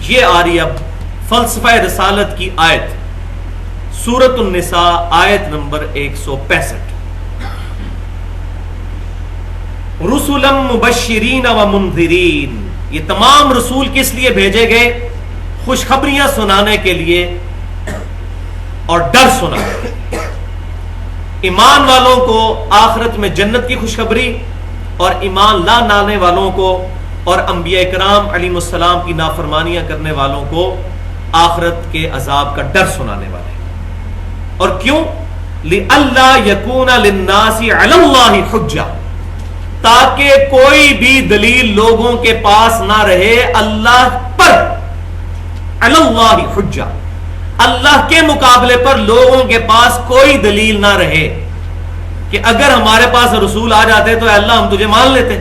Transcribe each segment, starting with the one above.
یہ آ رہی اب فلسفہ رسالت کی آیت، سورۃ النساء آیت نمبر 165۔ رسلا مبشرین و منذرین، یہ تمام رسول کس لیے بھیجے گئے؟ خوشخبریاں سنانے کے لیے اور ڈر سنانے۔ ایمان والوں کو آخرت میں جنت کی خوشخبری، اور ایمان لا لانے والوں کو اور انبیاء کرام علیہ السلام کی نافرمانیاں کرنے والوں کو آخرت کے عذاب کا ڈر سنانے والے۔ اور کیوں؟ لِأَلَّا يَكُونَ لِلنَّاسِ عَلَى اللَّهِ حُجَّةٌ، تاکہ کوئی بھی دلیل لوگوں کے پاس نہ رہے اللہ پر، عَلَى اللَّهِ حُجَّةٌ، اللہ کے مقابلے پر لوگوں کے پاس کوئی دلیل نہ رہے کہ اگر ہمارے پاس رسول آ جاتے تو اے اللہ ہم تجھے مان لیتے۔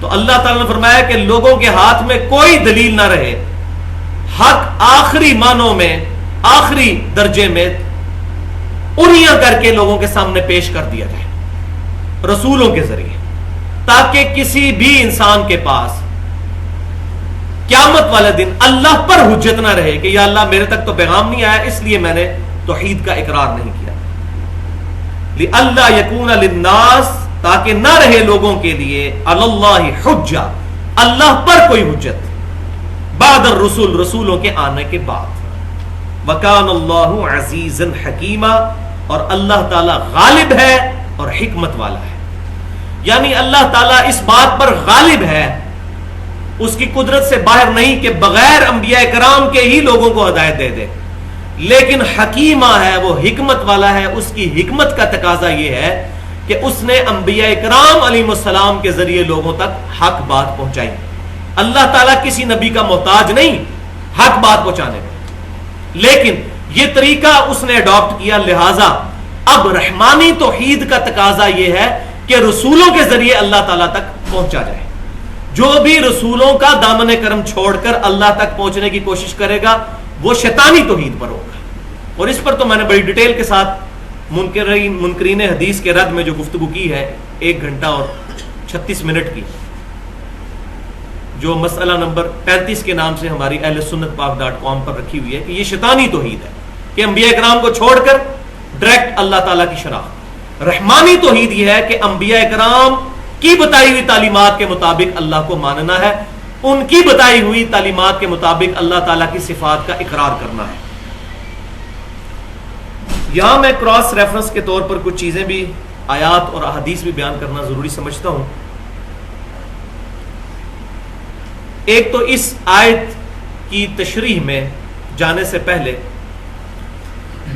تو اللہ تعالیٰ نے فرمایا کہ لوگوں کے ہاتھ میں کوئی دلیل نہ رہے، حق آخری معنوں میں، آخری درجے میں اڑیاں کر کے لوگوں کے سامنے پیش کر دیا جائے رسولوں کے ذریعے، تاکہ کسی بھی انسان کے پاس قیامت والے دن اللہ پر حجت نہ رہے کہ یا اللہ میرے تک تو پیغام نہیں آیا، اس لیے میں نے توحید کا اقرار نہیں کیا۔ لِأَلَّا يَكُونَ لِلنَّاسِ، تاکہ نہ رہے لوگوں کے لیے، عَلَى اللَّهِ حُجَّةٌ، اللہ پر کوئی حجت، بعد الرسول، رسولوں کے آنے کے بعد۔ وَكَانَ اللَّهُ عَزِيزًا حَكِيمًا، اور اللہ تعالیٰ غالب ہے اور حکمت والا ہے۔ یعنی اللہ تعالیٰ اس بات پر غالب ہے، اس کی قدرت سے باہر نہیں کہ بغیر انبیاء کرام کے ہی لوگوں کو ہدایت دے دے، لیکن حکیمہ ہے، وہ حکمت والا ہے۔ اس کی حکمت کا تقاضا یہ ہے کہ اس نے انبیاء کرام علیہ السلام کے ذریعے لوگوں تک حق بات پہنچائی۔ اللہ تعالیٰ کسی نبی کا محتاج نہیں حق بات پہنچانے میں، لیکن یہ طریقہ اس نے اڈاپٹ کیا، لہٰذا اب رحمانی توحید کا تقاضا یہ ہے کہ رسولوں کے ذریعے اللہ تعالیٰ تک پہنچا جائے۔ جو بھی رسولوں کا دامن کرم چھوڑ کر اللہ تک پہنچنے کی کوشش کرے گا وہ شیطانی توحید پر ہوگا۔ اور اس پر تو میں نے بڑی ڈیٹیل کے ساتھ منکرین حدیث کے رد میں جو گفتگو کی ہے، 1 گھنٹہ اور 36 منٹ کی، جو مسئلہ نمبر 35 کے نام سے ہماری اہل سنت پاک.com پر رکھی ہوئی ہے کہ یہ شیطانی توحید ہے کہ انبیاء کرام کو چھوڑ کر ڈائریکٹ اللہ تعالیٰ کی شناخت۔ رحمانی توحید یہ ہے کہ انبیاء کرام کی بتائی ہوئی تعلیمات کے مطابق اللہ کو ماننا ہے، ان کی بتائی ہوئی تعلیمات کے مطابق اللہ تعالیٰ کی صفات کا اقرار کرنا ہے۔ یہاں میں کراس ریفرنس کے طور پر کچھ چیزیں بھی، آیات اور احادیث بھی بیان کرنا ضروری سمجھتا ہوں۔ ایک تو اس آیت کی تشریح میں جانے سے پہلے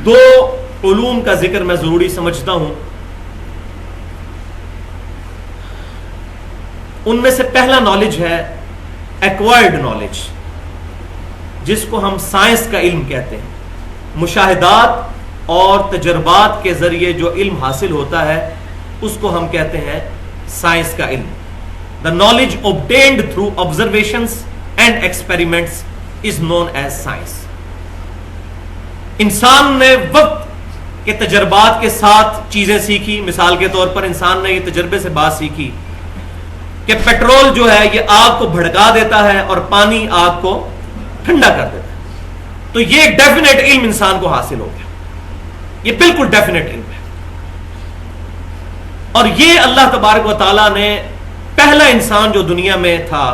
2 علوم کا ذکر میں ضروری سمجھتا ہوں۔ ان میں سے پہلا نالج ہے ایکوائرڈ نالج، جس کو ہم سائنس کا علم کہتے ہیں۔ مشاہدات اور تجربات کے ذریعے جو علم حاصل ہوتا ہے اس کو ہم کہتے ہیں سائنس کا علم۔ The knowledge obtained through observations and experiments is known as science۔ انسان نے وقت کے تجربات کے ساتھ چیزیں سیکھی۔ مثال کے طور پر انسان نے یہ تجربے سے بات سیکھی کہ پیٹرول جو ہے یہ آگ کو بھڑکا دیتا ہے اور پانی آگ کو ٹھنڈا کر دیتا ہے، تو یہ ایک ڈیفینیٹ علم انسان کو حاصل ہو گیا، یہ بالکل ڈیفینیٹ علم ہے۔ اور یہ اللہ تبارک و تعالیٰ نے پہلا انسان جو دنیا میں تھا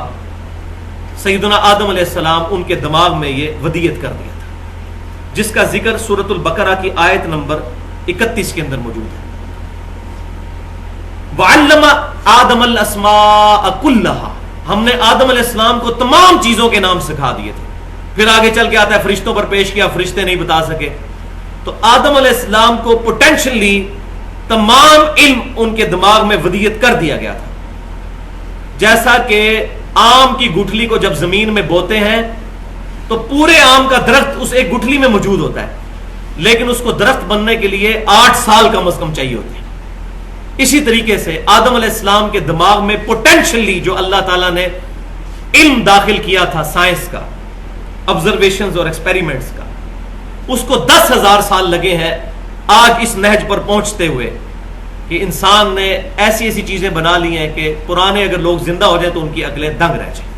سیدنا آدم علیہ السلام، ان کے دماغ میں یہ ودیت کر دیا تھا، جس کا ذکر سورۃ البقرہ کی آیت نمبر 31 کے اندر موجود ہے۔ وَعَلَّمَ آدَمَ الْأَسْمَاءَ كُلَّهَا، ہم نے آدم علیہ السلام کو تمام چیزوں کے نام سکھا دیے تھے۔ پھر آگے چل کے آتا ہے فرشتوں پر پیش کیا، فرشتے نہیں بتا سکے۔ تو آدم علیہ السلام کو پوٹینشلی تمام علم ان کے دماغ میں ودیت کر دیا گیا تھا۔ جیسا کہ آم کی گٹھلی کو جب زمین میں بوتے ہیں تو پورے آم کا درخت اس ایک گٹھلی میں موجود ہوتا ہے، لیکن اس کو درخت بننے کے لیے 8 سال کم از کم چاہیے ہوتے ہیں۔ اسی طریقے سے آدم علیہ السلام کے دماغ میں پوٹینشلی جو اللہ تعالیٰ نے علم داخل کیا تھا سائنس کا، آبزرویشنز اور ایکسپیریمنٹس کا، اس کو 10,000 سال لگے ہیں آج اس نہج پر پہنچتے ہوئے کہ انسان نے ایسی ایسی چیزیں بنا لی ہیں کہ پرانے اگر لوگ زندہ ہو جائیں تو ان کی عقلیں دنگ رہ جائیں۔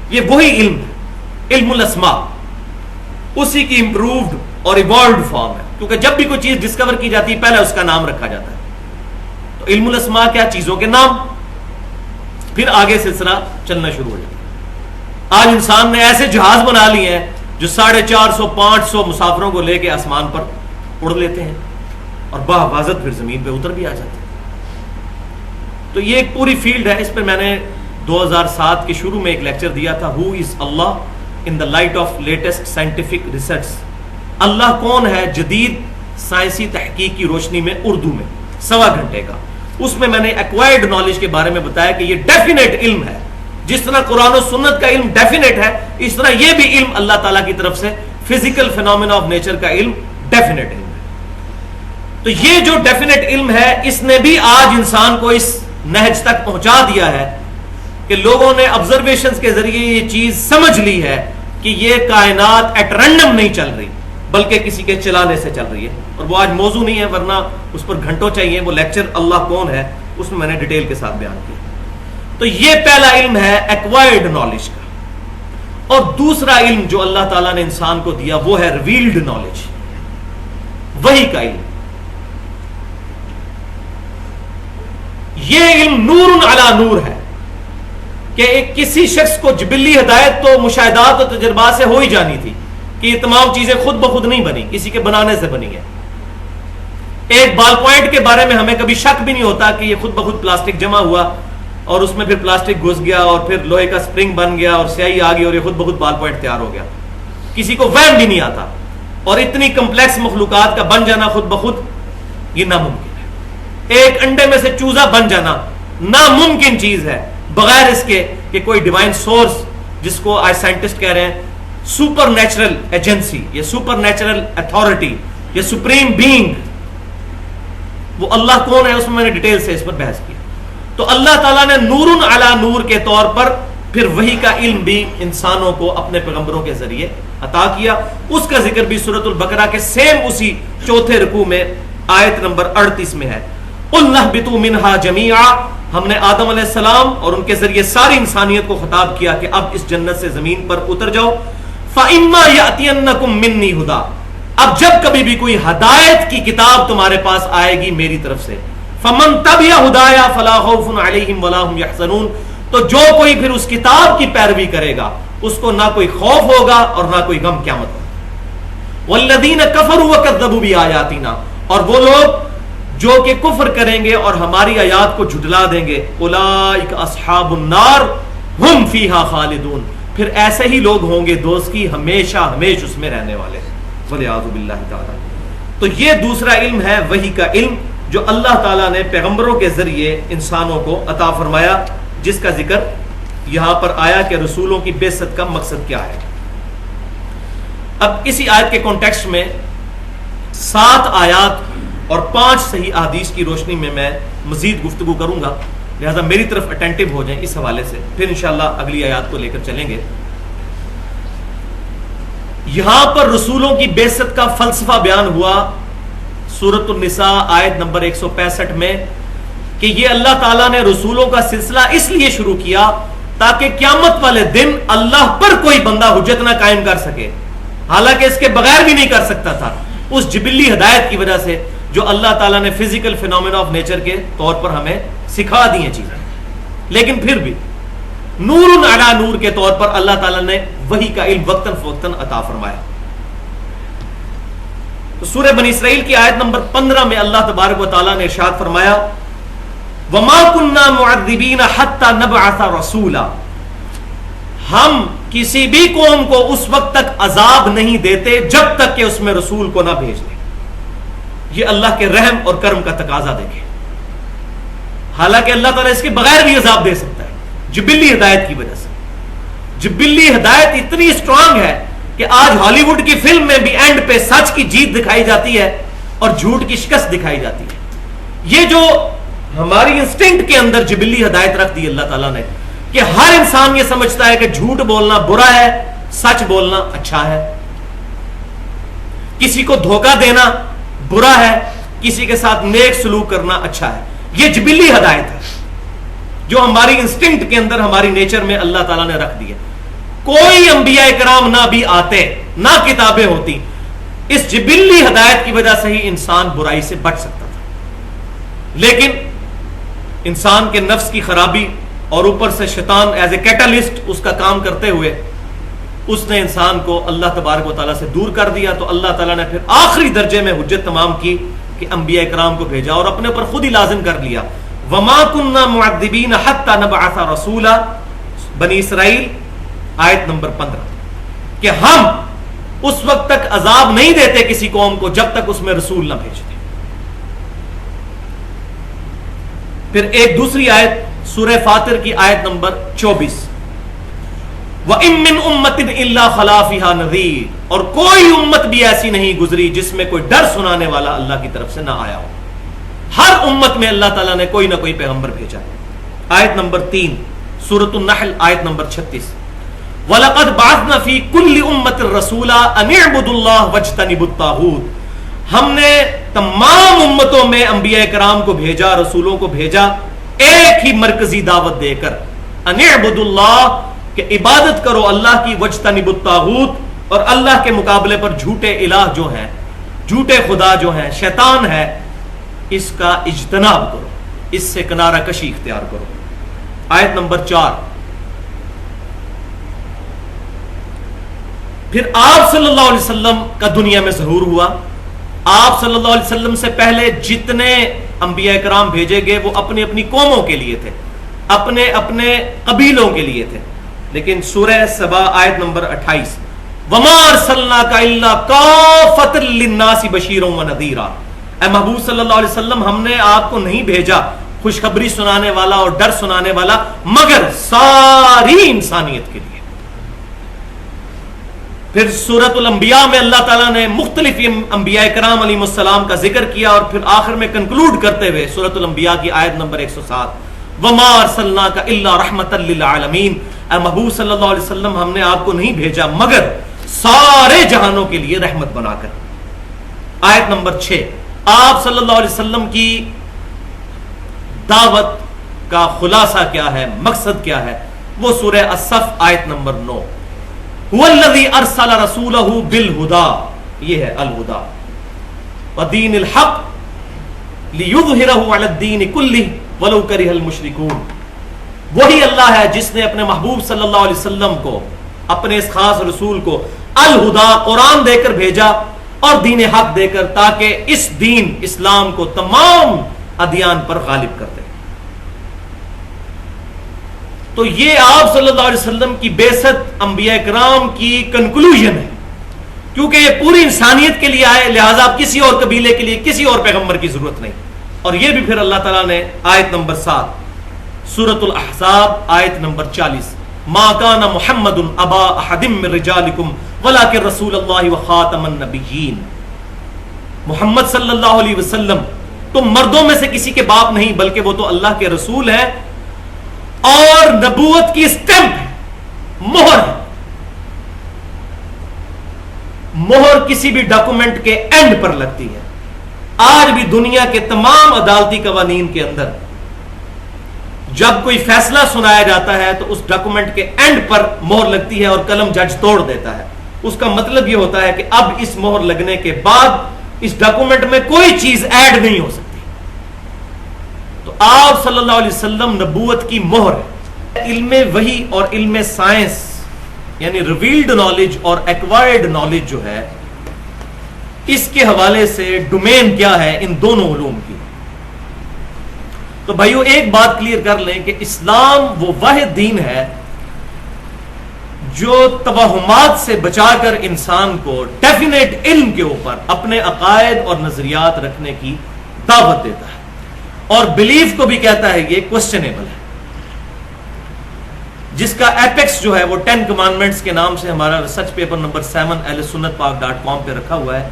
یہ وہی علم ہے، علم الاسماء اسی کی امپرووڈ اور ایوالوڈ فارم ہے، کیونکہ جب بھی کوئی چیز ڈسکور کی جاتی ہے پہلے اس کا نام رکھا جاتا ہے. تو علم الاسماء کیا؟ چیزوں کے نام. پھر آگے سلسلہ چلنا شروع ہو جاتا ہے. آج انسان نے ایسے جہاز بنا لیے ہیں جو 450-500 مسافروں کو لے کے آسمان پر اڑ لیتے ہیں اور بحفاظت پھر زمین پہ اتر بھی آ جاتے ہیں. تو یہ ایک پوری فیلڈ ہے. اس پہ میں نے 2007 کے شروع میں ایک لیکچر دیا تھا، who is Allah in the light of latest scientific research. اللہ کون ہے جدید سائنسی تحقیق کی روشنی میں، اردو میں، 1.25 گھنٹے کا. اس میں نے ایکوائرڈ نالج کے بارے میں بتایا کہ یہ ڈیفینیٹ علم ہے. جس طرح قرآن و سنت کا علم ڈیفینیٹ ہے، اس طرح یہ بھی علم اللہ تعالیٰ کی طرف سے فزیکل فینومینا آف نیچر کا علم ڈیفینیٹ علم ہے. تو یہ جو ڈیفینیٹ علم ہے اس نے بھی آج انسان کو اس نہج تک پہنچا دیا ہے کہ لوگوں نے آبزرویشنز کے ذریعے یہ چیز سمجھ لی ہے کہ یہ کائنات ایٹ رینڈم نہیں چل رہی بلکہ کسی کے چلانے سے چل رہی ہے. اور وہ آج موضوع نہیں ہے، ورنہ اس پر گھنٹوں چاہیے. وہ لیکچر اللہ کون ہے اس میں نے ڈیٹیل کے ساتھ بیان کیا. تو یہ پہلا علم ہے ایکوائرڈ نالج کا. اور دوسرا علم جو اللہ تعالیٰ نے انسان کو دیا وہ ہے ریویلڈ نالج، وحی کا علم. یہ علم نور علی نور ہے کہ کسی شخص کو جبلی ہدایت تو مشاہدات اور تجربات سے ہو ہی جانی تھی کہ یہ تمام چیزیں خود بخود نہیں بنی، کسی کے بنانے سے بنی ہے. ایک بال پوائنٹ کے بارے میں ہمیں کبھی شک بھی نہیں ہوتا کہ یہ خود بخود پلاسٹک جمع ہوا اور اس میں پھر پلاسٹک گھس گیا اور پھر لوہے کا سپرنگ بن گیا اور سیاہی آ گئی اور یہ خود بخود بال پوائنٹ تیار ہو گیا. کسی کو وہم بھی نہیں آتا. اور اتنی کمپلیکس مخلوقات کا بن جانا خود بخود یہ ناممکن ہے. ایک انڈے میں سے چوزا بن جانا ناممکن چیز ہے بغیر اس کے کہ کوئی ڈیوائن سورس، جس کو آج سائنٹسٹ کہہ رہے ہیں سپر نیچرل ایجنسی یا سپر نیچرل اتھارٹی یا سپریم بینگ، وہ اللہ کون ہے اس میں نے ڈیٹیل سے اس پر بحث کی. تو اللہ تعالیٰ نے نور علی نور کے طور پر پھر وحی کا علم بھی انسانوں کو اپنے پیغمبروں کے ذریعے عطا کیا. اس کا ذکر بھی سورۃ البقرہ کے سیم اسی 4 رکوع میں آیت نمبر 38 میں ہے. قُلْ اهْبِطُوا مِنْهَا جَمِيعًا. ہم نے آدم علیہ السلام اور ان کے ذریعے ساری انسانیت کو خطاب کیا کہ اب اس جنت سے زمین پر اتر جاؤ. فَإِمَّا يَأْتِيَنَّكُم مِّنِّي هُدًى. اب جب کبھی بھی کوئی ہدایت کی کتاب تمہارے پاس آئے گی میری طرف سے، فَمَن تَبِعَ هُدَايَ فَلَا خَوْفٌ عَلَيْهِمْ وَلَا هُمْ يَحْزَنُونَ. تو جو کوئی پھر اس کتاب کی پیروی کرے گا اس کو نہ کوئی خوف ہوگا اور نہ کوئی غم قیامت ہوگا. وَالَّذِينَ كَفَرُوا وَكَذَّبُوا بِآيَاتِنَا. اور وہ لوگ جو کہ کفر کریں گے اور ہماری آیات کو جھٹلا دیں گے، اولئک اصحاب النار ہم فیہا خالدون. پھر ایسے ہی لوگ ہوں گے دوست کی ہمیشہ ہمیش اس میں رہنے والے. والعیاذ باللہ تعالی. تو یہ دوسرا علم ہے وحی کا علم جو اللہ تعالیٰ نے پیغمبروں کے ذریعے انسانوں کو عطا فرمایا، جس کا ذکر یہاں پر آیا کہ رسولوں کی بعثت کا مقصد کیا ہے. اب اسی آیت کے کانٹیکسٹ میں 7 آیات اور 5 صحیح احادیث کی روشنی میں مزید گفتگو کروں گا، لہذا میری طرف اٹینٹو ہو جائیں اس حوالے سے. پھر انشاءاللہ اگلی آیات کو لے کر چلیں گے. یہاں پر رسولوں کی بعثت کا فلسفہ بیان ہوا سورۃ النساء آیت نمبر 165 میں کہ یہ اللہ تعالیٰ نے رسولوں کا سلسلہ اس لیے شروع کیا تاکہ قیامت والے دن اللہ پر کوئی بندہ حجت نہ قائم کر سکے، حالانکہ اس کے بغیر بھی نہیں کر سکتا تھا، اس جبلی ہدایت کی وجہ سے جو اللہ تعالیٰ نے فزیکل فینومینا آف نیچر کے طور پر ہمیں سکھا دی ہیں چیزیں. لیکن پھر بھی نور علی نور کے طور پر اللہ تعالیٰ نے وحی کا علم وقتاً فوقتاً عطا فرمایا. تو سورہ بنی اسرائیل کی آیت نمبر 15 میں اللہ تبارک و تعالیٰ نے ارشاد فرمایا وَمَا كُنَّا مُعَذِّبِينَ حَتَّى نَبْعَثَ رَسُولًا. ہم کسی بھی قوم کو اس وقت تک عذاب نہیں دیتے جب تک کہ اس میں رسول کو نہ بھیج دیں. یہ اللہ کے رحم اور کرم کا تقاضا دیکھیں. حالانکہ اللہ تعالیٰ اس کے بغیر بھی عذاب دے سکتا ہے جبلی ہدایت کی وجہ سے. جبلی ہدایت اتنی اسٹرانگ ہے کہ آج ہالی ووڈ کی فلم میں بھی اینڈ پہ سچ کی جیت دکھائی جاتی ہے اور جھوٹ کی شکست دکھائی جاتی ہے. یہ جو ہماری انسٹنکٹ کے اندر جبلی ہدایت رکھ دی اللہ تعالیٰ نے کہ ہر انسان یہ سمجھتا ہے کہ جھوٹ بولنا برا ہے، سچ بولنا اچھا ہے. کسی کو دھوکہ دینا برا ہے، کسی کے ساتھ نیک سلوک کرنا اچھا ہے. یہ جبلی ہدایت ہے جو ہماری انسٹنکٹ کے اندر ہماری نیچر میں اللہ تعالیٰ نے رکھ دی ہے. کوئی انبیاء کرام نہ بھی آتے نہ کتابیں ہوتی، اس جبلی ہدایت کی وجہ سے ہی انسان برائی سے بچ سکتا تھا. لیکن انسان کے نفس کی خرابی اور اوپر سے شیطان ایز اے کیٹالسٹ اس کا کام کرتے ہوئے اس نے انسان کو اللہ تبارک و تعالیٰ سے دور کر دیا. تو اللہ تعالیٰ نے پھر آخری درجے میں حجت تمام کی کہ انبیاء کرام کو بھیجا اور اپنے اوپر خود ہی لازم کر لیا. وَمَا كُنَّا مُعَذِّبِينَ حَتَّى نَبْعَثَ رَسُولًا، بنی اسرائیل آیت نمبر 15، کہ ہم اس وقت تک عذاب نہیں دیتے کسی قوم کو جب تک اس میں رسول نہ بھیجتے. پھر ایک دوسری آیت سورہ فاطر کی آیت نمبر 24، وَإِن مِّنْ أُمَّةٍ إِلَّا خَلَا فِيهَا نَذِيرٌ، اور کوئی امت بھی ایسی نہیں گزری جس میں کوئی ڈر سنانے والا اللہ کی طرف سے نہ آیا ہو. ہر امت میں اللہ تعالیٰ نے کوئی نہ کوئی پیغمبر بھیجا. آیت نمبر 3 سورۃ النحل آیت نمبر 36، وَلَقَدْ بَعَثْنَا فِي كُلِّ أُمَّةٍ رَسُولًا أَنِ اعْبُدُوا اللَّهَ وَاجْتَنِبُوا الطَّاغُوتَ، ہم نے تمام امتوں میں انبیاء کرام کو بھیجا، رسولوں کو بھیجا ایک ہی مرکزی دعوت دے کر، أَنِ اعْبُدُوا اللَّهَ، کہ عبادت کرو اللہ کی، وَاجْتَنِبُوا الطَّاغُوتَ، اور اللہ کے مقابلے پر جھوٹے الہ جو ہیں، جھوٹے خدا جو ہیں، شیطان ہے، اس کا اجتناب کرو، اس سے کنارہ کشی اختیار کرو. آیت نمبر 4، پھر آپ صلی اللہ علیہ وسلم کا دنیا میں ظہور ہوا. آپ صلی اللہ علیہ وسلم سے پہلے جتنے انبیاء کرام بھیجے گئے وہ اپنی اپنی قوموں کے لیے تھے، اپنے اپنے قبیلوں کے لیے تھے. لیکن سورہ سبا آیت نمبر 28، وَمَا أَرْسَلْنَاكَ إِلَّا كَافَّةً لِلنَّاسِ بَشِيرًا وَنَذِيرًا، اے محبوب صلی اللہ علیہ وسلم ہم نے آپ کو نہیں بھیجا خوشخبری سنانے والا اور ڈر سنانے والا مگر ساری انسانیت کے لیے. پھر سورۃ الانبیاء میں اللہ تعالیٰ نے مختلف انبیاء کرام علیہ السلام کا ذکر کیا اور پھر آخر میں کنکلوڈ کرتے ہوئے سورۃ الانبیاء کی آیت نمبر 107، وَمَا أَرْسَلْنَاكَ إِلَّا رَحْمَةً لِلْعَالَمِينَ، اے محبوب صلی اللہ علیہ وسلم ہم نے آپ کو نہیں بھیجا مگر سارے جہانوں کے لیے رحمت بنا کر. آیت نمبر 6، آپ صلی اللہ علیہ وسلم کی دعوت کا خلاصہ کیا ہے، مقصد کیا ہے، وہ سورہ الصف آیت نمبر 9، هو الذی ارسل رسولہ بالہدی، یہ ہے الہدی، ودین الحق لیظہرہ علی الدین کلہ ولو کرہ المشرکون. وہی اللہ ہے جس نے اپنے محبوب صلی اللہ علیہ وسلم کو، اپنے اس خاص رسول کو الہدی قرآن دے کر بھیجا اور دین حق دے کر، تاکہ اس دین اسلام کو تمام ادیان پر غالب کر دے. تو یہ آپ صلی اللہ علیہ وسلم کی بعثت انبیاء کرام کی کنکلوژن ہے، کیونکہ یہ پوری انسانیت کے لیے آئے، لہٰذا اب کسی اور قبیلے کے لیے کسی اور پیغمبر کی ضرورت نہیں. اور یہ بھی پھر اللہ تعالیٰ نے آیت نمبر 7 سورۃ الاحزاب آیت نمبر 40، ما کان محمد ابا احد من رجالکم ولکن رسول اللہ وخاتم النبیین، محمد صلی اللہ علیہ وسلم تم مردوں میں سے کسی کے باپ نہیں بلکہ وہ تو اللہ کے رسول ہیں اور نبوت کی اسٹمپ ہے، مہر ہے. مہر کسی بھی ڈاکومنٹ کے اینڈ پر لگتی ہے. آج بھی دنیا کے تمام عدالتی قوانین کے اندر جب کوئی فیصلہ سنایا جاتا ہے تو اس ڈاکومنٹ کے اینڈ پر مہر لگتی ہے اور قلم جج توڑ دیتا ہے. اس کا مطلب یہ ہوتا ہے کہ اب اس مہر لگنے کے بعد اس ڈاکومنٹ میں کوئی چیز ایڈ نہیں ہو سکتی. تو آپ صلی اللہ علیہ وسلم نبوت کی مہر ہے. علم وحی اور علم سائنس یعنی ریویلڈ نالج اور ایکوائرڈ نالج جو ہے، اس کے حوالے سے ڈومین کیا ہے ان دونوں علوم کی. تو بھائیو ایک بات کلیئر کر لیں کہ اسلام وہ واحد دین ہے جو توہمات سے بچا کر انسان کو ڈیفینیٹ علم کے اوپر اپنے عقائد اور نظریات رکھنے کی دعوت دیتا ہے، اور بلیف کو بھی کہتا ہے یہ کوسچنیبل ہے، جس کا ایپیکس جو ہے وہ 10 کمانڈمنٹس کے نام سے ہمارا ریسرچ پیپر نمبر 7 ahlsunnatpak.com پہ رکھا ہوا ہے.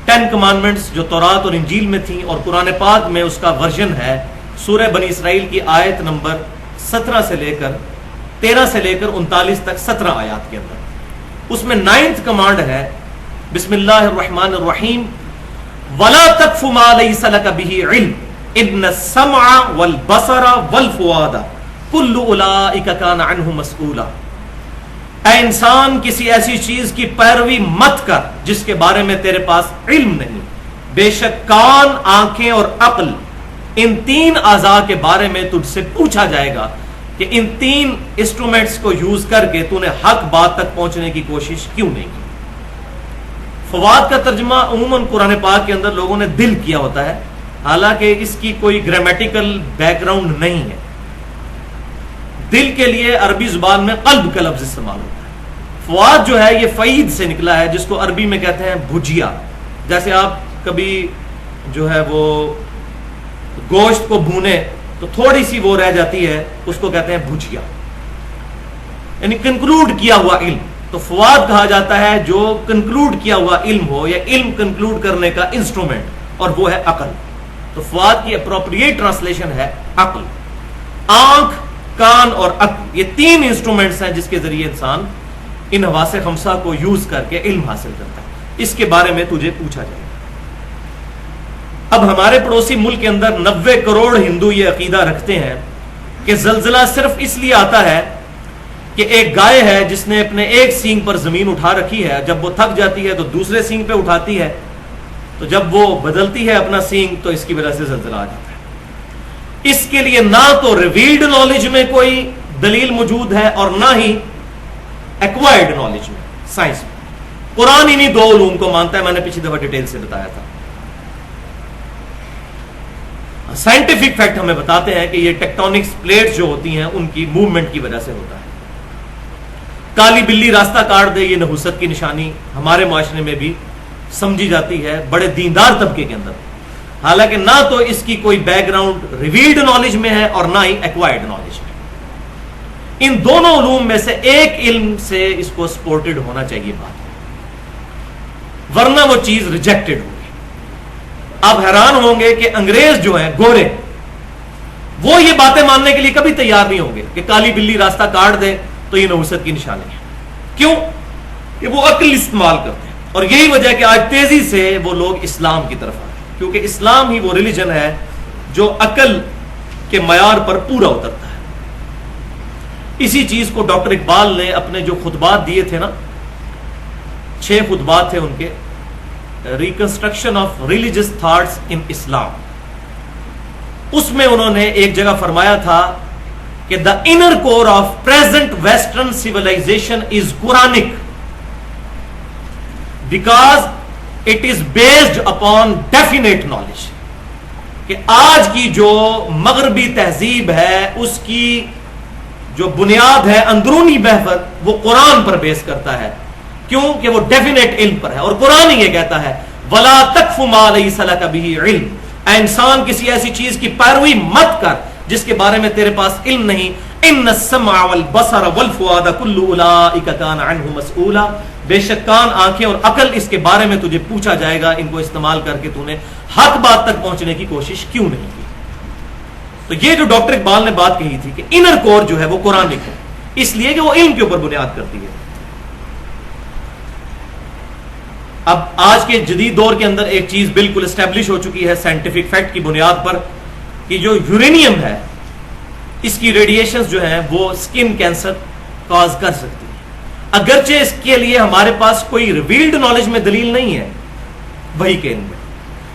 10 کمانڈمنٹس جو تورات اور انجیل میں تھیں اور قرآن پاک میں اس کا ورژن ہے سورہ بنی اسرائیل کی آیت نمبر 17 سے لے کر 13 سے لے کر 39 تک 17 آیات کے اندر. اس میں 9th کمانڈ ہے بسم اللہ الرحمن الرحیم وَلَا تَقْفُ مَا لَيْسَ لَكَ بِهِ عِلْمٌ إِنَّ السَّمْعَ وَالْبَصَرَ وَالْفُؤَادَ كُلُّ أُولَئِكَ كَانَ عَنْهُ مَسْئُولًا. اے انسان کسی ایسی چیز کی پیروی مت کر جس کے بارے میں تیرے پاس علم نہیں. بے شک کان، آنکھیں اور عقل، ان تین اعضاء کے بارے میں تجھ سے پوچھا جائے گا کہ ان تین انسٹرومنٹس کو یوز کر کے تو نے حق بات تک پہنچنے کی کوشش کیوں نہیں کی. فواد کا ترجمہ عموماً قرآن پاک کے اندر لوگوں نے دل کیا ہوتا ہے، حالانکہ اس کی کوئی گرامیٹیکل بیک گراؤنڈ نہیں ہے. دل کے لیے عربی زبان میں قلب کا لفظ استعمال ہوتا ہے. فواد جو ہے یہ فعید سے نکلا ہے، جس کو عربی میں کہتے ہیں بھجیا. جیسے آپ کبھی جو ہے وہ گوشت کو بھونے تو تھوڑی سی وہ رہ جاتی ہے، اس کو کہتے ہیں بھجیا، یعنی کنکلوڈ کیا ہوا علم. تو فواد کہا جاتا ہے جو کنکلوڈ کیا ہوا علم ہو، یا علم کنکلوڈ کرنے کا انسٹرومنٹ، اور وہ ہے عقل. تو فواد کی اپروپریٹ ٹرانسلیشن ہے عقل. آنکھ، کان اور عقل، یہ تین انسٹرومنٹس ہیں جس کے ذریعے انسان ان حواس خمسہ کو یوز کر کے علم حاصل کرتا ہے. اس کے بارے میں تجھے پوچھا جائے گا. اب ہمارے پڑوسی ملک کے اندر 90 کروڑ ہندو یہ عقیدہ رکھتے ہیں کہ زلزلہ صرف اس لیے آتا ہے کہ ایک گائے ہے جس نے اپنے ایک سینگ پر زمین اٹھا رکھی ہے، جب وہ تھک جاتی ہے تو دوسرے سینگ پہ اٹھاتی ہے، تو جب وہ بدلتی ہے اپنا سینگ تو اس کی وجہ سے زلزلہ آ جاتا ہے. اس کے لیے نہ تو ریویلڈ نالج میں کوئی دلیل موجود ہے اور نہ ہی ایکوائرڈ نالج میں، سائنس میں. قرآن انہی دو علوم کو مانتا ہے، میں نے پچھلی دفعہ ڈیٹیل سے بتایا تھا. سائنٹیفک فیکٹ ہمیں بتاتے ہیں کہ یہ ٹیکٹونکس پلیٹس جو ہوتی ہیں ان کی موومنٹ کی وجہ سے ہوتا ہے. کالی بلی راستہ کاٹ دے، یہ نحوست کی نشانی ہمارے معاشرے میں بھی سمجھی جاتی ہے، بڑے دیندار طبقے کے اندر، حالانکہ نہ تو اس کی کوئی بیک گراؤنڈ ریویلڈ نالج میں ہے اور نہ ہی ایکوائرڈ نالج میں. ان دونوں علوم میں سے ایک علم سے اس کو سپورٹڈ ہونا چاہیے بات، ورنہ وہ چیز ریجیکٹڈ ہوگی. آپ حیران ہوں گے کہ انگریز جو ہیں گورے، وہ یہ باتیں ماننے کے لیے کبھی تیار نہیں ہوں گے کہ کالی بلی راستہ کاٹ دے تو یہ نحوست کی نشانی ہے. کیوں؟ کہ وہ عقل استعمال کرتے ہیں. اور یہی وجہ ہے کہ آج تیزی سے وہ لوگ اسلام کی طرف آئے، کیونکہ اسلام ہی وہ ریلیجن ہے جو عقل کے معیار پر پورا اترتا ہے. اسی چیز کو ڈاکٹر اقبال نے اپنے جو خطبات دیے تھے نا، 6 خطبات تھے ان کے، reconstruction of religious thoughts in Islam, اس میں انہوں نے ایک جگہ فرمایا تھا کہ the inner core of present western civilisation is Quranic because it is based upon definite knowledge. کہ آج کی جو مغربی تہذیب ہے اس کی جو بنیاد ہے اندرونی بحث وہ قرآن پر بیس کرتا ہے. کیوں؟ کہ وہ ڈیفینیٹ علم پر ہے، اور قرآن ہی یہ کہتا ہے وَلَا تَقْفُ مَا لَيْسَ لَكَ بِهِ عِلْمٌ. اے انسان کسی ایسی چیز کی پیروی مت کر جس کے بارے میں تیرے پاس علم نہیں. ان السمع والبصر والفؤاد كل اولئک كان عنه مسؤولا. بے شک کان، آنکھیں اور عقل، اس کے بارے میں تجھے پوچھا جائے گا. ان کو استعمال کر کے تو نے حق بات تک پہنچنے کی کوشش کیوں نہیں کی. تو یہ جو ڈاکٹر اقبال نے بات کہی تھی کہ انر کور جو ہے وہ قرآنک ہے، اس لیے کہ وہ علم کے اوپر بنیاد کرتی ہے. اب آج کے جدید دور کے اندر ایک چیز بالکل اسٹیبلش ہو چکی ہے سائنٹیفک فیکٹ کی بنیاد پر کہ جو یورینیم ہے اس کی ریڈیشنز جو ہیں وہ سکن کینسر کاز کر سکتی ہے. اگرچہ اس کے لیے ہمارے پاس کوئی ریویلڈ نالج میں دلیل نہیں ہے وحی کے علم میں،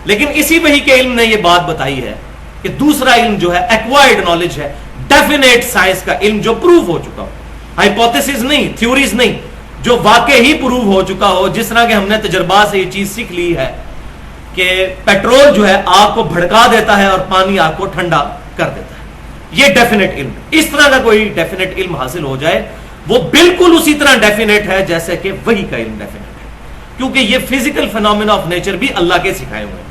لیکن اسی وحی کے علم نے یہ بات بتائی ہے کہ دوسرا علم جو ہے ایکوائرڈ نالج ہے، ڈیفینیٹ سائنس کا علم جو پروو ہو چکا ہو، ہائپوتھیسز نہیں، تھیوریز نہیں، جو واقع ہی پروو ہو چکا ہو. جس طرح کہ ہم نے تجربات سے یہ چیز سیکھ لی ہے کہ پیٹرول جو ہے آگ کو بھڑکا دیتا ہے اور پانی آگ کو ٹھنڈا کر دیتا ہے. یہ ڈیفینیٹ علم. اس طرح کا کوئی ڈیفینیٹ علم حاصل ہو جائے وہ بالکل اسی طرح ڈیفینیٹ ہے جیسے کہ وحی کا علم ڈیفینیٹ ہے، کیونکہ یہ فزیکل فینومینا آف نیچر بھی اللہ کے سکھائے ہوئے ہیں.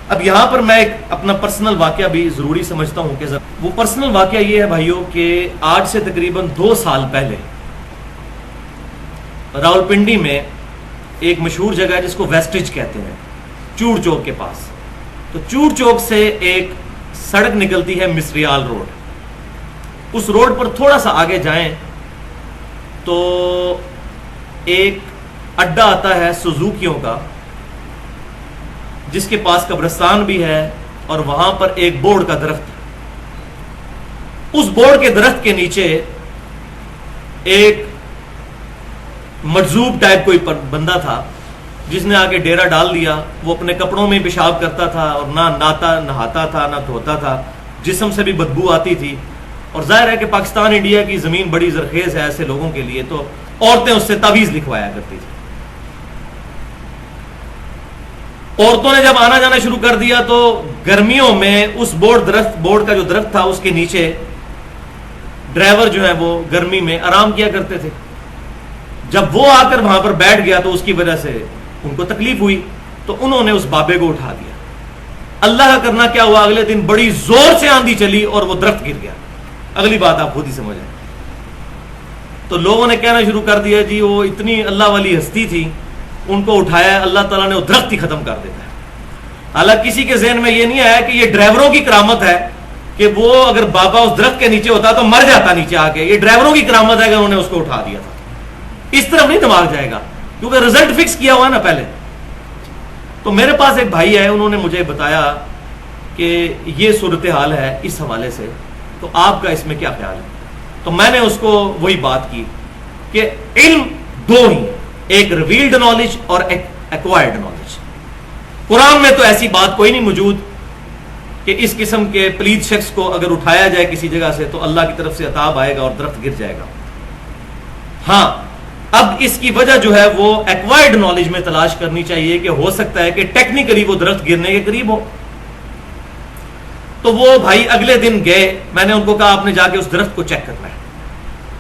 اب یہاں پر میں ایک اپنا پرسنل واقعہ بھی ضروری سمجھتا ہوں کہ وہ پرسنل واقعہ یہ ہے بھائیوں کہ آج سے تقریباً 2 سال پہلے راولپنڈی میں ایک مشہور جگہ ہے جس کو ویسٹیج کہتے ہیں، چوڑ چوک کے پاس. تو چوڑ چوک سے ایک سڑک نکلتی ہے مسریال روڈ. اس روڈ پر تھوڑا سا آگے جائیں تو ایک اڈا آتا ہے سوزوکیوں کا، جس کے پاس قبرستان بھی ہے، اور وہاں پر ایک بورڈ کا درخت ہے. اس بورڈ کے درخت کے نیچے ایک مجذوب ٹائپ کوئی بندہ تھا جس نے آ کے ڈیرا ڈال دیا. وہ اپنے کپڑوں میں پیشاب کرتا تھا اور نہ نہاتا تھا نہ دھوتا تھا, جسم سے بھی بدبو آتی تھی. اور ظاہر ہے کہ پاکستان انڈیا کی زمین بڑی زرخیز ہے ایسے لوگوں کے لیے, تو عورتیں اس سے تعویذ لکھوایا کرتی تھی. عورتوں نے جب آنا جانا شروع کر دیا تو گرمیوں میں اس بورڈ کا جو درخت تھا اس کے نیچے ڈرائیور جو ہے وہ گرمی میں آرام کیا کرتے تھے. جب وہ آ کر وہاں پر بیٹھ گیا تو اس کی وجہ سے ان کو تکلیف ہوئی, تو انہوں نے اس بابے کو اٹھا دیا. اللہ کا کرنا کیا ہوا, اگلے دن بڑی زور سے آندھی چلی اور وہ درخت گر گیا. اگلی بات آپ خود ہی سمجھیں. تو لوگوں نے کہنا شروع کر دیا جی وہ اتنی اللہ والی ہستی تھی, ان کو اٹھایا, اللہ تعالیٰ نے وہ درخت ہی ختم کر دیتا ہے. حالانکہ کسی کے ذہن میں یہ نہیں آیا کہ یہ ڈرائیوروں کی کرامت ہے کہ وہ اگر بابا اس درخت کے نیچے ہوتا تو مر جاتا نیچے آ کے. یہ ڈرائیوروں کی کرامت ہے کہ انہوں نے اس کو اٹھا دیا تھا. اس طرف نہیں دماغ جائے گا کیونکہ رزلٹ فکس کیا ہوا نا پہلے. تو میرے پاس ایک بھائی ہے, انہوں نے مجھے بتایا کہ یہ صورتحال ہے اس حوالے سے, تو آپ کا اس میں کیا خیال ہے. تو میں نے اس کو وہی بات کی کہ علم دو ہی, ایک ریویلڈ نالج اور ایک ایکوائرڈ نالج. قرآن میں تو ایسی بات کوئی نہیں موجود کہ اس قسم کے پلید شخص کو اگر اٹھایا جائے کسی جگہ سے تو اللہ کی طرف سے عذاب آئے گا اور درخت گر جائے گا. ہاں, اب اس کی وجہ جو ہے وہ ایکوائرڈ نالج میں تلاش کرنی چاہیے کہ ہو سکتا ہے کہ ٹیکنیکلی وہ درخت گرنے کے قریب ہو. تو وہ بھائی اگلے دن گئے, میں نے ان کو کہا آپ نے جا کے اس درخت کو چیک کرنا ہے.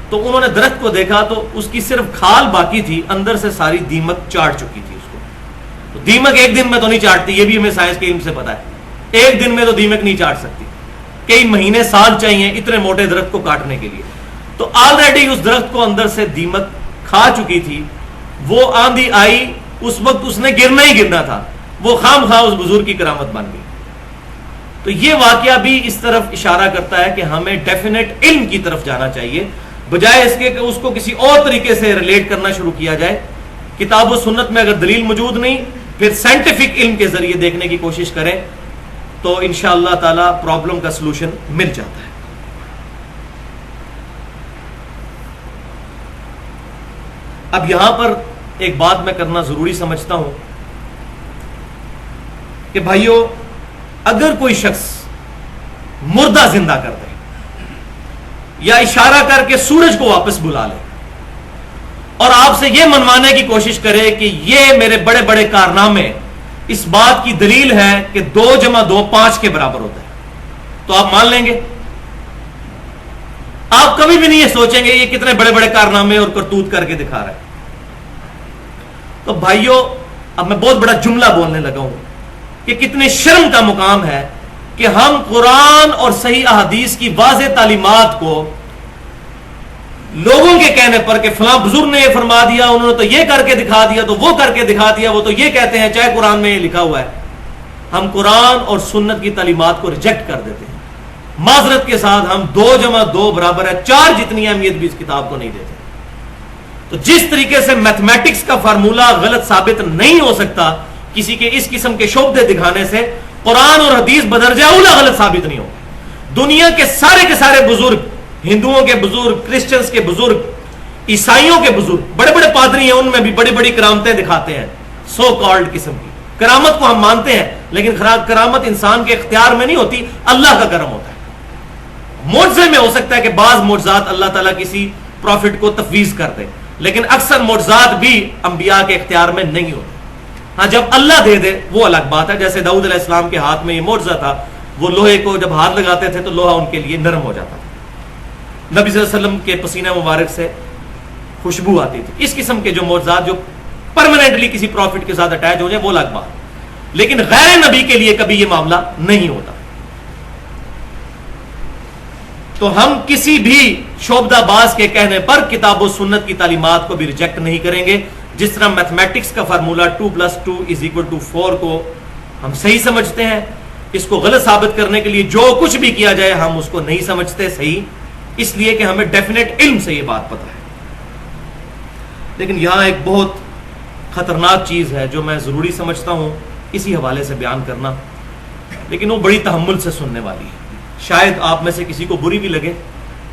تو انہوں نے درخت کو دیکھا تو اس کی صرف کھال باقی تھی, اندر سے ساری دیمک چاٹ چکی تھی اس کو. تو دیمک ایک دن میں تو نہیں چاٹتی, یہ بھی ہمیں سائنس کے علم سے پتا ہے. ایک دن میں تو دیمک نہیں چاٹ سکتی, کئی مہینے سال چاہیے اتنے موٹے درخت کو کاٹنے کے لیے. تو آلریڈی اس درخت کو اندر سے دیمک کھا چکی تھی. وہ آندھی آئی, اس وقت اس نے گرنا ہی گرنا تھا, وہ خام خواہ اس بزرگ کی کرامت بن گئی. تو یہ واقعہ بھی اس طرف اشارہ کرتا ہے کہ ہمیں ڈیفینیٹ علم کی طرف جانا چاہیے, بجائے اس کے کہ اس کو کسی اور طریقے سے ریلیٹ کرنا شروع کیا جائے. کتاب و سنت میں اگر دلیل موجود نہیں, پھر سائنٹیفک علم کے ذریعے دیکھنے کی کوشش کریں تو انشاءاللہ تعالی پرابلم کا سلوشن مل جاتا ہے. اب یہاں پر ایک بات میں کرنا ضروری سمجھتا ہوں کہ بھائیو, اگر کوئی شخص مردہ زندہ کر دے یا اشارہ کر کے سورج کو واپس بلا لے اور آپ سے یہ منوانے کی کوشش کرے کہ یہ میرے بڑے بڑے کارنامے اس بات کی دلیل ہے کہ 2 + 2 5 کے برابر ہوتا ہے, تو آپ مان لیں گے؟ آپ کبھی بھی نہیں یہ سوچیں گے یہ کتنے بڑے بڑے کارنامے اور کرتوت کر کے دکھا رہا ہے. تو بھائیو, اب میں بہت بڑا جملہ بولنے لگا ہوں کہ کتنے شرم کا مقام ہے کہ ہم قرآن اور صحیح احادیث کی واضح تعلیمات کو لوگوں کے کہنے پر کہ فلاں بزرگ نے یہ فرما دیا, انہوں نے تو یہ کر کے دکھا دیا, تو وہ کر کے دکھا دیا, وہ تو یہ کہتے ہیں چاہے قرآن میں یہ لکھا ہوا ہے, ہم قرآن اور سنت کی تعلیمات کو ریجیکٹ کر دیتے ہیں. معذرت کے ساتھ ہم 2 + 2 برابر ہے 4 جتنی اہمیت بھی اس کتاب کو نہیں دیتے. تو جس طریقے سے میتھمیٹکس کا فارمولہ غلط ثابت نہیں ہو سکتا کسی کے اس قسم کے شبہے دکھانے سے, قرآن اور حدیث بدرجہ اولا غلط ثابت نہیں ہوگا. دنیا کے سارے بزرگ, ہندوؤں کے بزرگ, کرسچنز کے بزرگ, عیسائیوں کے بزرگ, بڑے بڑے پادری ہیں, ان میں بھی بڑی بڑی کرامتیں دکھاتے ہیں, سو کالڈ قسم کی کرامت کو ہم مانتے ہیں, لیکن کرامت انسان کے اختیار میں نہیں ہوتی, اللہ کا کرم ہوتا ہے. معجزے میں ہو سکتا ہے کہ بعض معجزات اللہ تعالیٰ کسی پروفٹ کو تفویض کر دے, لیکن اکثر معجزات بھی انبیاء کے اختیار میں نہیں ہوتے. ہاں, جب اللہ دے دے وہ الگ بات ہے. جیسے داؤد علیہ السلام کے ہاتھ میں یہ معجزہ تھا, وہ لوہے کو جب ہاتھ لگاتے تھے تو لوہا ان کے لیے نرم ہو جاتا تھا. نبی صلی اللہ علیہ وسلم کے پسینہ مبارک سے خوشبو آتی تھی. اس قسم کے جو معجزات جو پرماننٹلی کسی پروفٹ کے ساتھ اٹیچ ہو جائے وہ الگ بات, لیکن غیر نبی کے لیے کبھی یہ معاملہ نہیں ہوتا. تو ہم کسی بھی شعبدہ باز کے کہنے پر کتاب و سنت کی تعلیمات کو بھی ریجیکٹ نہیں کریں گے. جس طرح میتھمیٹکس کا فارمولہ 2 + 2 = 4 کو ہم صحیح سمجھتے ہیں, اس کو غلط ثابت کرنے کے لیے جو کچھ بھی کیا جائے ہم اس کو نہیں سمجھتے صحیح, اس لیے کہ ہمیں ڈیفینیٹ علم سے یہ بات پتہ ہے. لیکن یہاں ایک بہت خطرناک چیز ہے جو میں ضروری سمجھتا ہوں اسی حوالے سے بیان کرنا, لیکن وہ بڑی تحمل سے سننے والی ہے. شاید آپ میں سے کسی کو بری بھی لگے,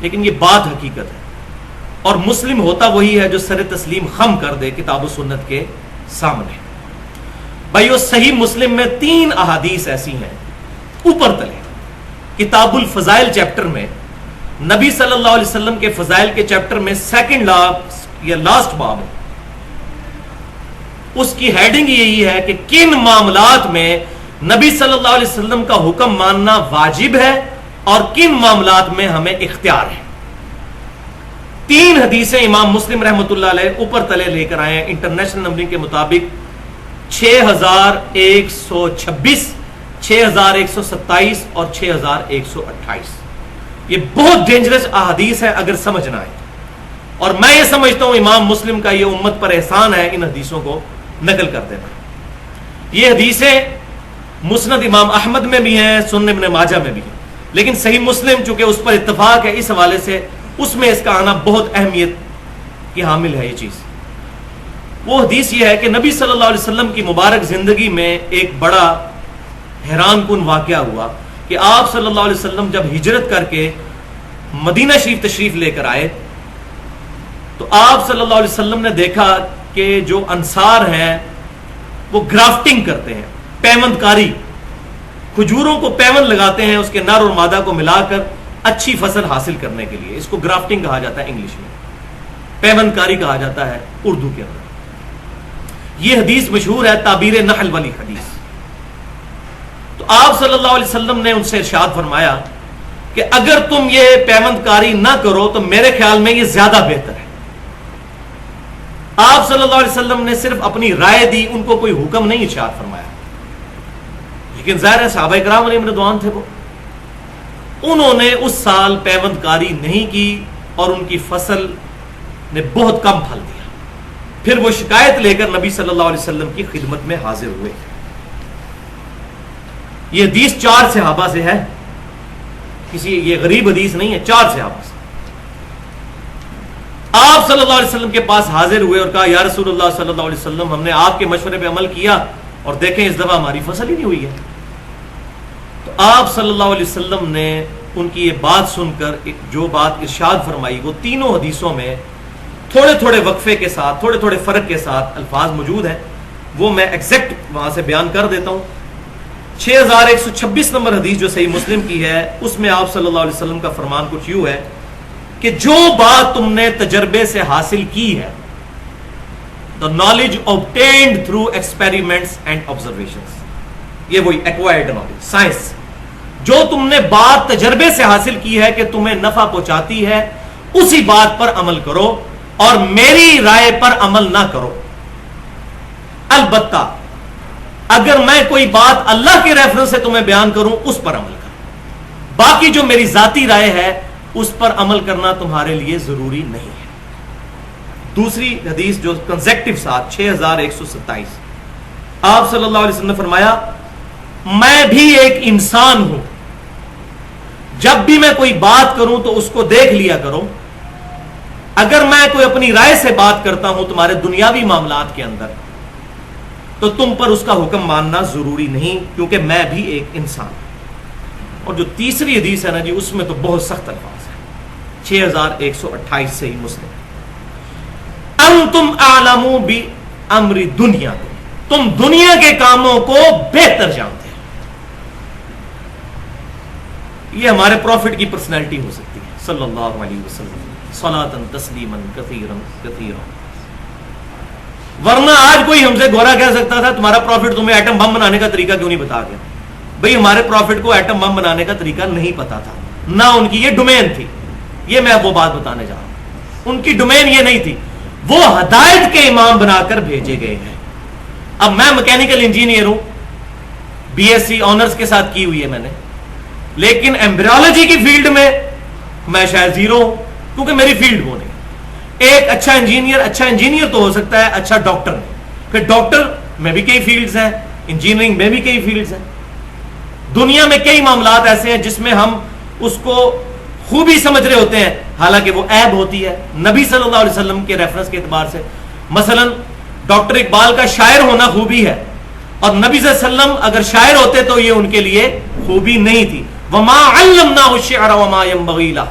لیکن یہ بات حقیقت ہے. اور مسلم ہوتا وہی ہے جو سر تسلیم خم کر دے کتاب و سنت کے سامنے. بھائیو صحیح مسلم میں 3 احادیث ایسی ہیں اوپر تلے. کتاب الفضائل چیپٹر میں نبی صلی اللہ علیہ وسلم کے فضائل کے چیپٹر میں سیکنڈ یا لاسٹ باب ہے. اس کی ہیڈنگ یہی ہے کہ کن معاملات میں نبی صلی اللہ علیہ وسلم کا حکم ماننا واجب ہے اور کن معاملات میں ہمیں اختیار ہے. 3 حدیثیں امام مسلم رحمۃ اللہ علیہ اوپر تلے لے کر آئے ہیں انٹرنیشنل نمبرنگ کے مطابق 6126, 6127 اور 6128. یہ بہت ڈینجرس احادیث ہے اگر سمجھ نہ آئے. اور میں یہ سمجھتا ہوں امام مسلم کا یہ امت پر احسان ہے ان حدیثوں کو نقل کر دینا. یہ حدیثیں مسند امام احمد میں بھی ہیں, سنن ابن ماجہ میں بھی ہیں, لیکن صحیح مسلم چونکہ اس پر اتفاق ہے اس حوالے سے اس میں اس کا آنا بہت اہمیت کی حامل ہے. یہ چیز وہ حدیث یہ ہے کہ نبی صلی اللہ علیہ وسلم کی مبارک زندگی میں ایک بڑا حیران کن واقعہ ہوا کہ آپ صلی اللہ علیہ وسلم جب ہجرت کر کے مدینہ شریف تشریف لے کر آئے تو آپ صلی اللہ علیہ وسلم نے دیکھا کہ جو انصار ہیں وہ گرافٹنگ کرتے ہیں, پیوند کاری, کھجوروں کو پیوند لگاتے ہیں اس کے نر اور مادہ کو ملا کر اچھی فصل حاصل کرنے کے لیے. اس کو گرافٹنگ کہا جاتا ہے انگلش میں, پیوند کاری کہا جاتا ہے اردو کے اندر. یہ حدیث مشہور ہے تعبیر نحل والی حدیث. تو آپ صلی اللہ علیہ وسلم نے ان سے ارشاد فرمایا کہ اگر تم یہ پیوند کاری نہ کرو تو میرے خیال میں یہ زیادہ بہتر ہے. آپ صلی اللہ علیہ وسلم نے صرف اپنی رائے دی, ان کو کوئی حکم نہیں ارشاد فرمایا. لیکن ظاہر ہے صحابہ کرام علیہم رضوان تھے, وہ انہوں نے اس سال پیوند کاری نہیں کی اور ان کی فصل نے بہت کم پھل دیا. پھر وہ شکایت لے کر نبی صلی اللہ علیہ وسلم کی خدمت میں حاضر ہوئے. یہ حدیث 4 صحابہ سے ہے, یہ غریب حدیث نہیں ہے, 4 صحابہ سے. آپ صلی اللہ علیہ وسلم کے پاس حاضر ہوئے اور کہا یا رسول اللہ صلی اللہ علیہ وسلم, ہم نے آپ کے مشورے پہ عمل کیا اور دیکھیں اس دفعہ ہماری فصل ہی نہیں ہوئی ہے. تو آپ صلی اللہ علیہ وسلم نے ان کی یہ بات سن کر جو بات ارشاد فرمائی وہ تینوں حدیثوں میں تھوڑے تھوڑے وقفے کے ساتھ, تھوڑے تھوڑے فرق کے ساتھ الفاظ موجود ہیں, وہ میں ایگزیکٹ وہاں سے بیان کر دیتا ہوں. 6126 نمبر حدیث جو صحیح مسلم کی ہے اس میں آپ صلی اللہ علیہ وسلم کا فرمان کچھ یوں ہے کہ جو بات تم نے تجربے سے حاصل کی ہے, the knowledge obtained through experiments and observations, یہ وہی acquired knowledge, سائنس, جو تم نے بات تجربے سے حاصل کی ہے کہ تمہیں نفع پہنچاتی ہے اسی بات پر عمل کرو اور میری رائے پر عمل نہ کرو. البتہ اگر میں کوئی بات اللہ کے ریفرنس سے تمہیں بیان کروں اس پر عمل کرو, باقی جو میری ذاتی رائے ہے اس پر عمل کرنا تمہارے لیے ضروری نہیں ہے. دوسری حدیث جو کنزیکٹیو ساتھ 6127, آپ صلی اللہ علیہ وسلم نے فرمایا میں بھی ایک انسان ہوں, جب بھی میں کوئی بات کروں تو اس کو دیکھ لیا کرو. اگر میں کوئی اپنی رائے سے بات کرتا ہوں تمہارے دنیاوی معاملات کے اندر تو تم پر اس کا حکم ماننا ضروری نہیں, کیونکہ میں بھی ایک انسان ہوں. اور جو تیسری حدیث ہے نا جی, اس میں تو بہت سخت الفاظ ہیں. 6128 سے ہی مسلم, انتم اعلم بامر دنیا, تم دنیا کے کاموں کو بہتر جانتے ہیں. یہ ہمارے پروفٹ کی پرسنالٹی ہو سکتی ہے صلی اللہ علیہ وسلم, صلاۃ تسلیما کثیرا کثیرا. ورنہ آج کوئی ہم سے گورا کہہ سکتا تھا تمہارا پروفٹ تمہیں ایٹم بم بنانے کا طریقہ کیوں نہیں بتا گیا. بھئی ہمارے پروفٹ کو ایٹم بم بنانے کا طریقہ نہیں پتا تھا, نہ ان کی یہ ڈومین تھی. یہ میں وہ بات بتانے جا رہا ہوں, ان کی ڈومین یہ نہیں تھی, وہ ہدایت کے امام بنا کر بھیجے گئے ہیں. اب میں میکینیکل انجینئر ہوں, بی ایس سی آنرز کے ساتھ کی ہوئی ہے میں نے, لیکن ایمبریولوجی کی فیلڈ میں میں شاید زیرو ہوں, کیونکہ میری فیلڈ وہ نہیں. ایک اچھا انجینئر تو ہو سکتا ہے, اچھا ڈاکٹر نہیں. پھر ڈاکٹر میں بھی کئی فیلڈز ہیں, انجینئرنگ میں بھی کئی فیلڈز ہیں. دنیا میں کئی معاملات ایسے ہیں جس میں ہم اس کو خوبی سمجھ رہے ہوتے ہیں, حالانکہ وہ عیب ہوتی ہے نبی صلی اللہ علیہ وسلم کے ریفرنس کے اعتبار سے. مثلا ڈاکٹر اقبال کا شاعر ہونا خوبی ہے, اور نبی صلی اللہ علیہ وسلم اگر شاعر ہوتے تو یہ ان کے لیے خوبی نہیں تھی. وما علمناه الشعر وما ينبغي له,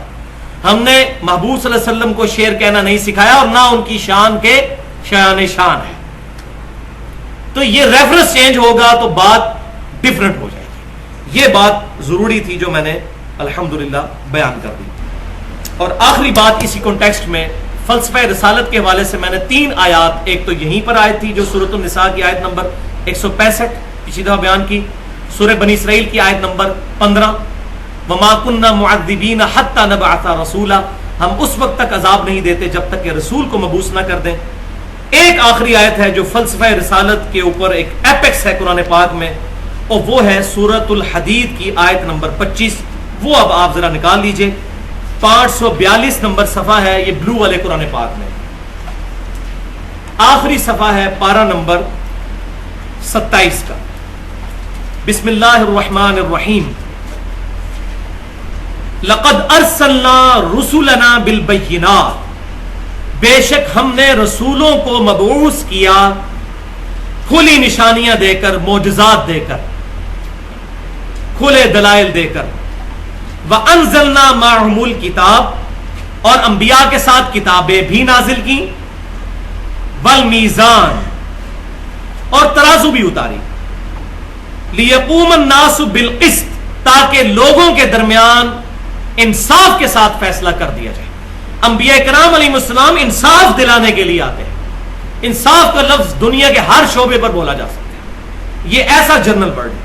ہم نے محبوب صلی اللہ علیہ وسلم کو شیر کہنا نہیں سکھایا اور نہ ان کی شان کے شان شان ہے. تو یہ ریفرنس چینج ہوگا تو بات ڈفرنٹ ہو جائے گی. یہ بات ضروری تھی جو میں نے الحمدللہ بیان کر دی. اور آخری بات اسی کانٹیکسٹ میں فلسفہ رسالت کے حوالے سے میں نے 3 آیات، ایک تو یہیں پر آیت تھی جو سورۃ النساء کی آیت نمبر 165 پچھلی دفعہ بیان کی، سورہ بنی اسرائیل کی آیت نمبر 15 وما كنا معذبین حتی نبعث رسولا، ہم اس وقت تک عذاب نہیں دیتے جب تک کہ رسول کو مبعوث نہ کر دیں. ایک آخری آیت ہے جو فلسفہ رسالت کے اوپر ایک ایپیکس ہے قرآن پاک میں، اور وہ ہے سورۃ الحدید کی آیت نمبر 25. وہ اب آپ ذرا نکال لیجئے، 542 نمبر صفحہ ہے یہ بلو والے قرآن پاک میں، آخری صفحہ ہے پارہ نمبر 27 کا. بسم اللہ الرحمن الرحیم. لقد ارسلنا رسلنا بالبینات، بے شک ہم نے رسولوں کو مبعوث کیا کھلی نشانیاں دے کر، معجزات دے کر، کھلے دلائل دے کر. وَأَنزَلْنَا مَعَهُمُ الْكِتَابَ، اور انبیاء کے ساتھ کتابیں بھی نازل کی، وَالْمِيزَانَ، اور ترازو بھی اتاری، لِيَقُومَ النَّاسُ بِالْقِسْطِ، تاکہ لوگوں کے درمیان انصاف کے ساتھ فیصلہ کر دیا جائے. انبیاء کرام علیہ السلام انصاف دلانے کے لیے آتے ہیں. انصاف کا لفظ دنیا کے ہر شعبے پر بولا جا سکتا ہے، یہ ایسا جنرل ورڈ ہے.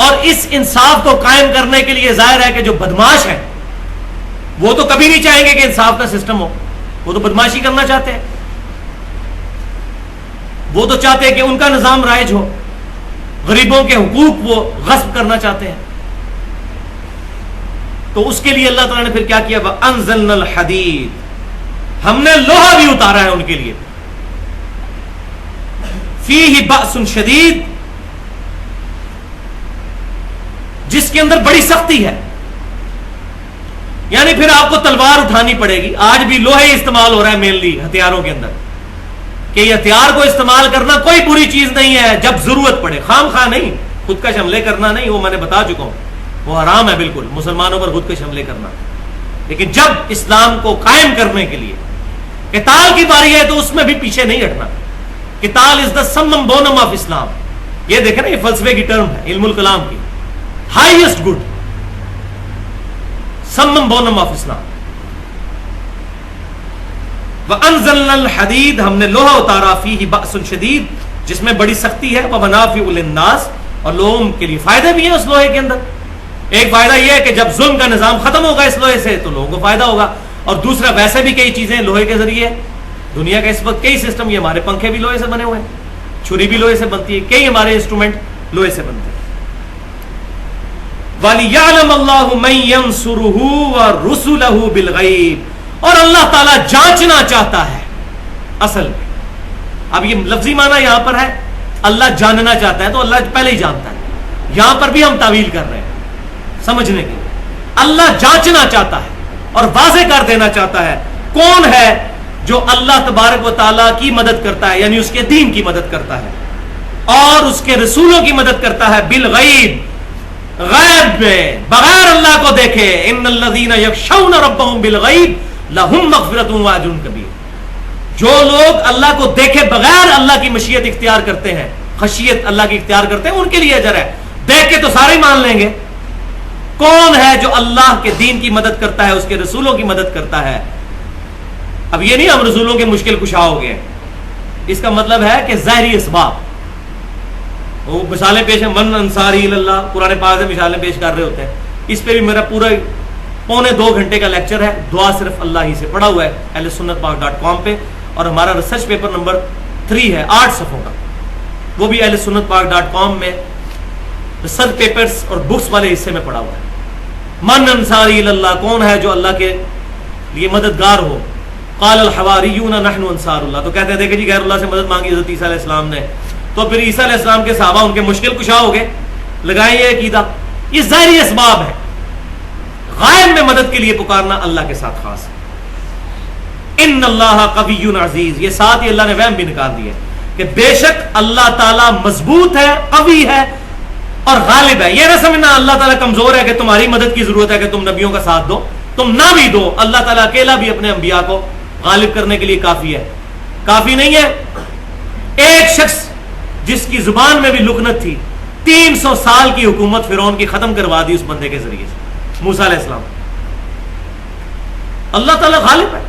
اور اس انصاف کو قائم کرنے کے لیے ظاہر ہے کہ جو بدماش ہیں وہ تو کبھی نہیں چاہیں گے کہ انصاف کا سسٹم ہو، وہ تو بدماشی کرنا چاہتے ہیں، وہ تو چاہتے ہیں کہ ان کا نظام رائج ہو، غریبوں کے حقوق وہ غصب کرنا چاہتے ہیں. تو اس کے لیے اللہ تعالیٰ نے پھر کیا کیا؟ وَأَنزَلْنَا الْحَدِيدَ، ہم نے لوہا بھی اتارا ہے ان کے لیے. فِيهِ بَأْسٌ شَدِيدٌ، جس کے اندر بڑی سختی ہے. یعنی پھر آپ کو تلوار اٹھانی پڑے گی. آج بھی لوہے استعمال ہو رہا ہے مینلی ہتھیاروں کے اندر، کہ یہ ہتھیار کو استعمال کرنا کوئی بری چیز نہیں ہے جب ضرورت پڑے، خام خواہ نہیں. خودکش حملے کرنا نہیں، وہ میں نے بتا چکا ہوں، وہ حرام ہے بالکل مسلمانوں پر خودکش حملے کرنا. لیکن جب اسلام کو قائم کرنے کے لیے قتال کی باری ہے تو اس میں بھی پیچھے نہیں ہٹنا. قتال از دا سمم بونم آف اسلام. یہ دیکھیں نا، یہ فلسفے کی ٹرم ہے علم الکلام کی، ہائیسٹ گڈ، سمم بونم آف اسلام. وَأَنزَلْنَا الْحَدِيدَ، ہم نے لوہا اتارا، فِيهِ بَأْسٌ شَدِيدٌ، جس میں بڑی سختی ہے، وَمَنَافِعُ لِلنَّاسِ، اور لوگوں کے لیے فائدے بھی ہیں اس لوہے کے اندر. ایک فائدہ یہ ہے کہ جب ظلم کا نظام ختم ہوگا اس لوہے سے تو لوگوں کو فائدہ ہوگا. اور دوسرا ویسے بھی کئی چیزیں لوہے کے ذریعے دنیا کا اس وقت کئی سسٹم، یہ ہمارے پنکھے بھی لوہے سے بنے ہوئے ہیں، چھری بھی لوہے سے بنتی ہے، کئی ہمارے انسٹرومنٹ لوہے سے بنتے ہیں. وَلِيَعْلَمَ اللَّهُ مَن يَنصُرُهُ وَرُسُلَهُ بِالْغَيْبِ، اور اللہ تعالیٰ جانچنا چاہتا ہے. اصل میں اب یہ لفظی معنی یہاں پر ہے اللہ جاننا چاہتا ہے، تو اللہ پہلے ہی جانتا ہے. یہاں پر بھی ہم تعویل کر رہے ہیں سمجھنے کے لیے. اللہ جانچنا چاہتا ہے اور واضح کر دینا چاہتا ہے کون ہے جو اللہ تبارک و تعالیٰ کی مدد کرتا ہے، یعنی اس کے دین کی مدد کرتا ہے اور اس کے رسولوں کی مدد کرتا ہے. بالغیب، غیب میں، بغیر اللہ کو دیکھے. ان الذین یخشون ربهم بالغیب لهم مغفرۃ واجر کبیر. جو لوگ اللہ کو دیکھے بغیر اللہ کی مشیت اختیار کرتے ہیں، خشیت اللہ کی اختیار کرتے ہیں، ان کے لیے اجر ہے. دیکھ کے تو سارے مان لیں گے. کون ہے جو اللہ کے دین کی مدد کرتا ہے، اس کے رسولوں کی مدد کرتا ہے؟ اب یہ نہیں ہم رسولوں کے مشکل کشا ہو گئے، اس کا مطلب ہے کہ ظاہری اسباب، وہ مثالیں پیش ہیں. من انصاری اللہ، قرآن پاک سے مثالیں پیش کر رہے ہوتے ہیں. اس پہ بھی میرا پورا 1.25 گھنٹے کا لیکچر ہے، دعا صرف اللہ ہی سے پڑھا ہوا ہے ahlsunnatpak.com پہ. اور ہمارا ریسرچ پیپر نمبر 3 ہے 8 صفحوں کا، وہ بھی ahlsunnatpak.com میں ریسرچ پیپرز اور بکس والے حصے میں پڑھا ہوا ہے. من انصاری اللہ، کون ہے جو اللہ کے لیے مددگار ہو؟ قال الحواریون نحن انصار اللہ، تو کہتے ہیں دیکھیں جی غیر اللہ سے مدد مانگی حضرت عیسیٰ علیہ السلام نے، تو پھر عیسیٰ علیہ السلام کے صحابہ ان کے مشکل کشا ہو گئے، لگائیں یہ عقیدہ. یہ ظاہری اسباب ہے. غائب میں مدد کے لیے پکارنا اللہ کے ساتھ خاص ہے. ان اللہ قوی عزیز، یہ ساتھ ہی اللہ نے وہم بھی نکال دیا کہ بے شک اللہ تعالیٰ مضبوط ہے، قوی ہے اور غالب ہے. یہ نہ سمجھنا اللہ تعالیٰ کمزور ہے کہ تمہاری مدد کی ضرورت ہے کہ تم نبیوں کا ساتھ دو. تم نہ بھی دو، اللہ تعالیٰ اکیلا بھی اپنے انبیاء کو غالب کرنے کے لیے کافی ہے. کافی نہیں ہے؟ ایک شخص جس کی زبان میں بھی لکنت تھی، 300 سال کی حکومت فرعون کی ختم کروا دی اس بندے کے ذریعے سے، موسیٰ علیہ السلام. اللہ تعالیٰ غالب ہے.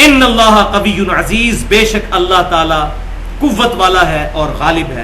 ان اللہ قوی عزیز، بے شک اللہ تعالیٰ قوت والا ہے اور غالب ہے.